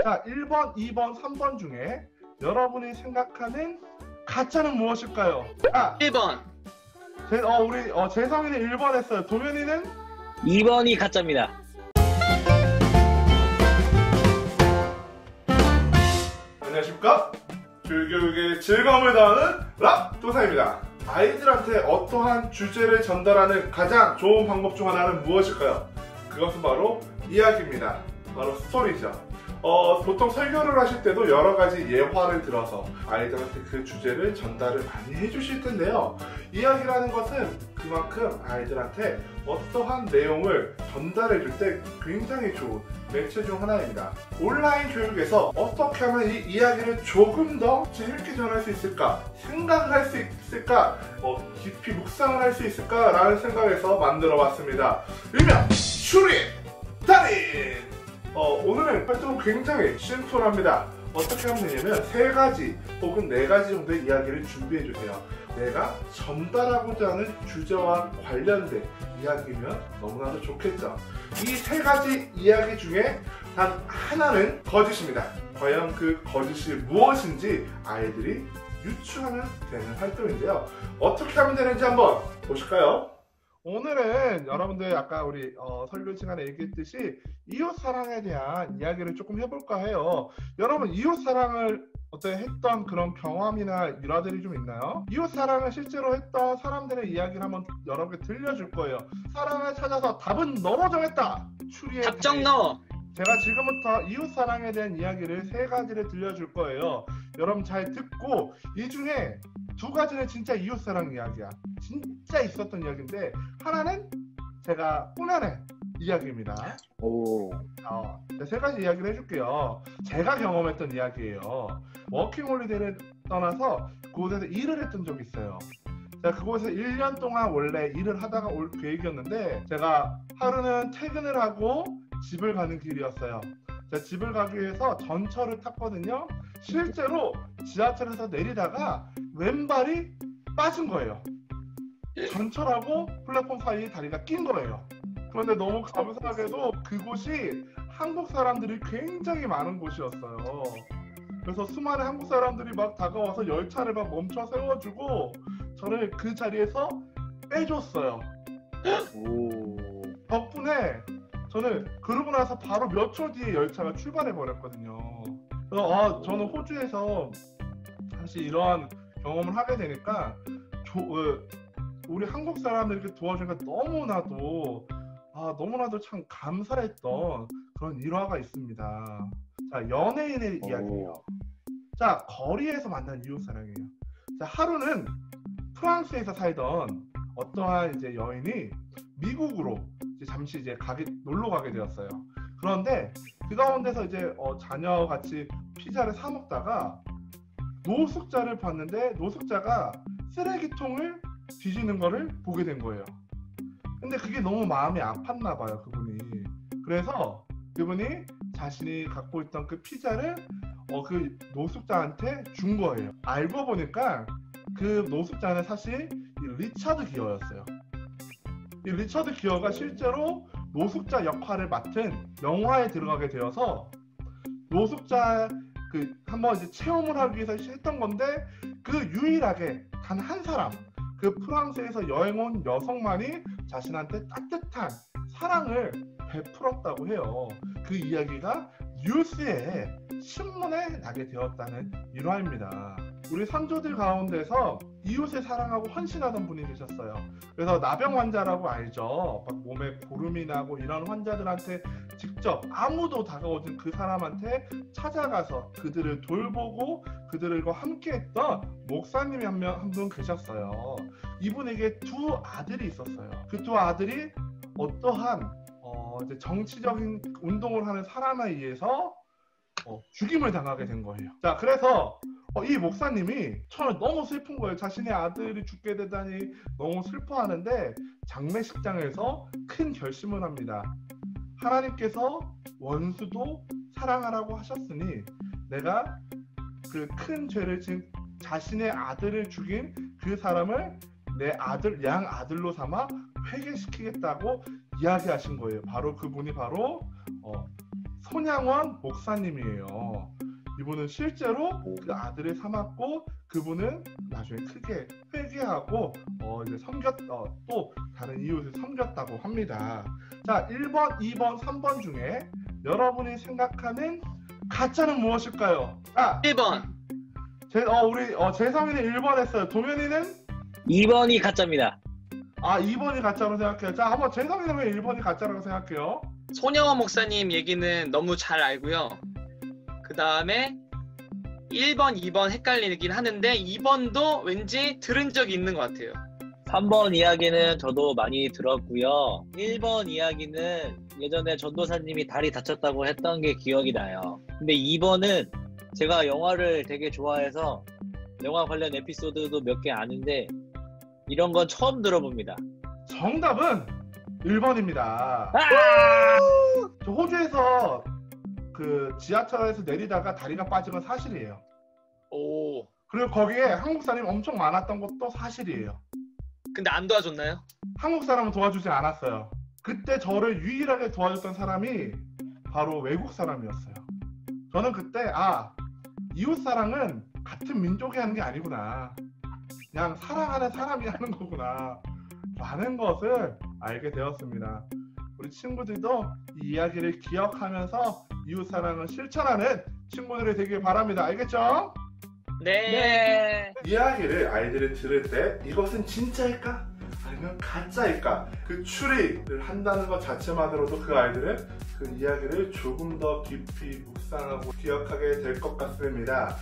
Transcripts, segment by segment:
자, 1번, 2번, 3번 중에 여러분이 생각하는 가짜는 무엇일까요? 아, 1번. 우리 재성이는 1번 했어요. 도면이는 2번이 가짜입니다. 안녕하십니까? 교육의 즐거움을 더하는 락도사입니다. 아이들한테 어떠한 주제를 전달하는 가장 좋은 방법 중 하나는 무엇일까요? 그것은 바로 이야기입니다. 바로 스토리죠. 보통 설교를 하실 때도 여러 가지 예화를 들어서 아이들한테 그 주제를 전달을 많이 해주실 텐데요. 이야기라는 것은 그만큼 아이들한테 어떠한 내용을 전달해 줄 때 굉장히 좋은 매체 중 하나입니다. 온라인 교육에서 어떻게 하면 이 이야기를 조금 더 재밌게 전할 수 있을까, 생각을 할 수 있을까, 깊이 묵상을 할 수 있을까 라는 생각에서 만들어 봤습니다. 일명 슈리 달인! 오늘의 활동은 굉장히 심플합니다. 어떻게 하면 되냐면 3가지 혹은 4가지 정도의 이야기를 준비해 주세요. 내가 전달하고자 하는 주제와 관련된 이야기면 너무나도 좋겠죠. 이 3가지 이야기 중에 단 하나는 거짓입니다. 과연 그 거짓이 무엇인지 아이들이 유추하면 되는 활동인데요. 어떻게 하면 되는지 한번 보실까요? 오늘은 여러분들 아까 우리 설교 시간에 얘기했듯이 이웃사랑에 대한 이야기를 조금 해볼까 해요. 여러분 이웃사랑을 했던 그런 경험이나 일화들이 좀 있나요? 이웃사랑을 실제로 했던 사람들의 이야기를 한번 여러분께 들려줄 거예요. 사랑을 찾아서 답은 너로 정했다. 추리의 답정 너. 제가 지금부터 이웃사랑에 대한 이야기를 3가지를 들려줄 거예요. 여러분 잘 듣고 이 중에 2가지는 진짜 이웃사랑 이야기야. 진짜 있었던 이야기인데 하나는 제가 꾸며낸 이야기입니다. 오. 3가지 이야기를 해줄게요. 제가 경험했던 이야기예요. 워킹홀리데이를 떠나서 그곳에서 일을 했던 적이 있어요. 제가 그곳에서 1년 동안 원래 일을 하다가 올 계획이었는데 제가 하루는 퇴근을 하고 집을 가는 길이었어요. 제가 집을 가기 위해서 전철을 탔거든요. 실제로 지하철에서 내리다가 왼발이 빠진 거예요. 전철하고 플랫폼 사이에 다리가 낀 거예요. 그런데 너무 감사하게도 그곳이 한국 사람들이 굉장히 많은 곳이었어요. 그래서 수많은 한국 사람들이 막 다가와서 열차를 막 멈춰 세워주고 저를 그 자리에서 빼줬어요. 오. 덕분에 저는 그러고 나서 바로 몇 초 뒤에 열차가 출발해 버렸거든요. 그래서 저는 호주에서 사실 이러한 경험을 하게 되니까 우리 한국 사람들이 이렇게 도와주니까 너무나도 참 감사했던 그런 일화가 있습니다. 자, 연예인의 이야기예요. 자, 거리에서 만난 이웃사랑이에요. 자, 하루는 프랑스에서 살던 어떠한 이제 여인이 미국으로 잠시 이제 놀러 가게 되었어요. 그런데 그 가운데서 이제 자녀 같이 피자를 사 먹다가 노숙자를 봤는데 노숙자가 쓰레기통을 뒤지는 거를 보게 된 거예요. 근데 그게 너무 마음이 아팠나 봐요, 그분이. 그래서 그분이 자신이 갖고 있던 그 피자를 그 노숙자한테 준 거예요. 알고 보니까 그 노숙자는 사실 이 리처드 기어였어요. 이 리처드 기어가 실제로 노숙자 역할을 맡은 영화에 들어가게 되어서 노숙자 한번 이제 체험을 하기 위해서 했던 건데 그 유일하게 단 한 사람, 그 프랑스에서 여행 온 여성만이 자신한테 따뜻한 사랑을 베풀었다고 해요. 그 이야기가 뉴스에 신문에 나게 되었다는 일화입니다. 우리 선조들 가운데서 이웃을 사랑하고 헌신하던 분이 계셨어요. 그래서 나병 환자라고 알죠. 막 몸에 고름이 나고 이런 환자들한테 직접 아무도 다가오지 그 사람한테 찾아가서 그들을 돌보고 그들과 함께했던 목사님이 한 분 계셨어요. 이분에게 2 아들이 있었어요. 그 2 아들이 어떠한 이제 정치적인 운동을 하는 사람에 의해서 죽임을 당하게 된 거예요. 자, 그래서 이 목사님이 처음에 너무 슬픈 거예요. 자신의 아들이 죽게 되다니 너무 슬퍼하는데 장례식장에서 큰 결심을 합니다. 하나님께서 원수도 사랑하라고 하셨으니 내가 그 큰 죄를 지은 자신의 아들을 죽인 그 사람을 내 양 아들로 삼아 회개시키겠다고 이야기하신 거예요. 바로 그분이 바로 손양원 목사님이에요. 이분은 실제로 그 아들을 삼았고 그분은 나중에 크게 회개하고 이제 또 다른 이웃을 섬겼다고 합니다. 자, 1번, 2번, 3번 중에 여러분이 생각하는 가짜는 무엇일까요? 1번. 우리 재성이는 1번 했어요. 도면이는 2번이 가짜입니다. 2번이 가짜라고 생각해요. 자, 한번 재성이는 왜 1번이 가짜라고 생각해요? 손영원 목사님 얘기는 너무 잘 알고요. 그 다음에 1번, 2번 헷갈리긴 하는데 2번도 왠지 들은 적이 있는 것 같아요. 3번 이야기는 저도 많이 들었고요. 1번 이야기는 예전에 전도사님이 다리 다쳤다고 했던 게 기억이 나요. 근데 2번은 제가 영화를 되게 좋아해서 영화 관련 에피소드도 몇 개 아는데 이런 건 처음 들어봅니다. 정답은 1번입니다. 저 호주에서 그 지하철에서 내리다가 다리가 빠진 건 사실이에요. 오. 그리고 거기에 한국 사람이 엄청 많았던 것도 사실이에요. 근데 안 도와줬나요? 한국 사람은 도와주지 않았어요. 그때 저를 유일하게 도와줬던 사람이 바로 외국 사람이었어요. 저는 그때 이웃사랑은 같은 민족이 하는 게 아니구나. 그냥 사랑하는 사람이 하는 거구나 라는 것을 알게 되었습니다. 우리 친구들도 이 이야기를 기억하면서 이웃사랑을 실천하는 친구들이 되길 바랍니다. 알겠죠? 네. 이야기를 아이들이 들을 때 이것은 진짜일까? 아니면 가짜일까? 그 추리를 한다는 것 자체만으로도 그 아이들은 그 이야기를 조금 더 깊이 묵상하고 기억하게 될 것 같습니다.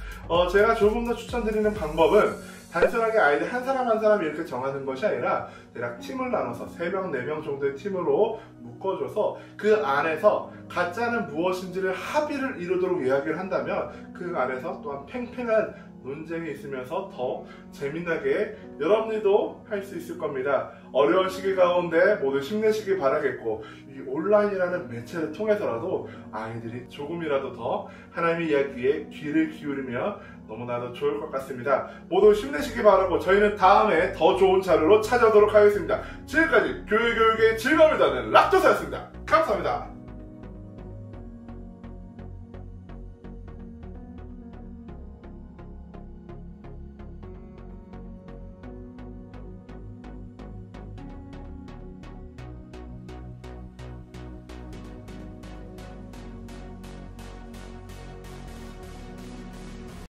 제가 조금 더 추천드리는 방법은 단순하게 아이들 한 사람 한 사람 이렇게 정하는 것이 아니라 대략 팀을 나눠서 3명, 4명 정도의 팀으로 묶어줘서 그 안에서 가짜는 무엇인지를 합의를 이루도록 이야기를 한다면 그 안에서 또한 팽팽한 논쟁이 있으면서 더 재미나게 여러분들도 할 수 있을 겁니다. 어려운 시기 가운데 모두 힘내시길 바라겠고 이 온라인이라는 매체를 통해서라도 아이들이 조금이라도 더 하나님의 이야기에 귀를 기울이면 너무나도 좋을 것 같습니다. 모두 힘내시기 바라고 저희는 다음에 더 좋은 자료로 찾아오도록 하겠습니다. 지금까지 교육의 즐거움을 더하는 락도사였습니다. 감사합니다.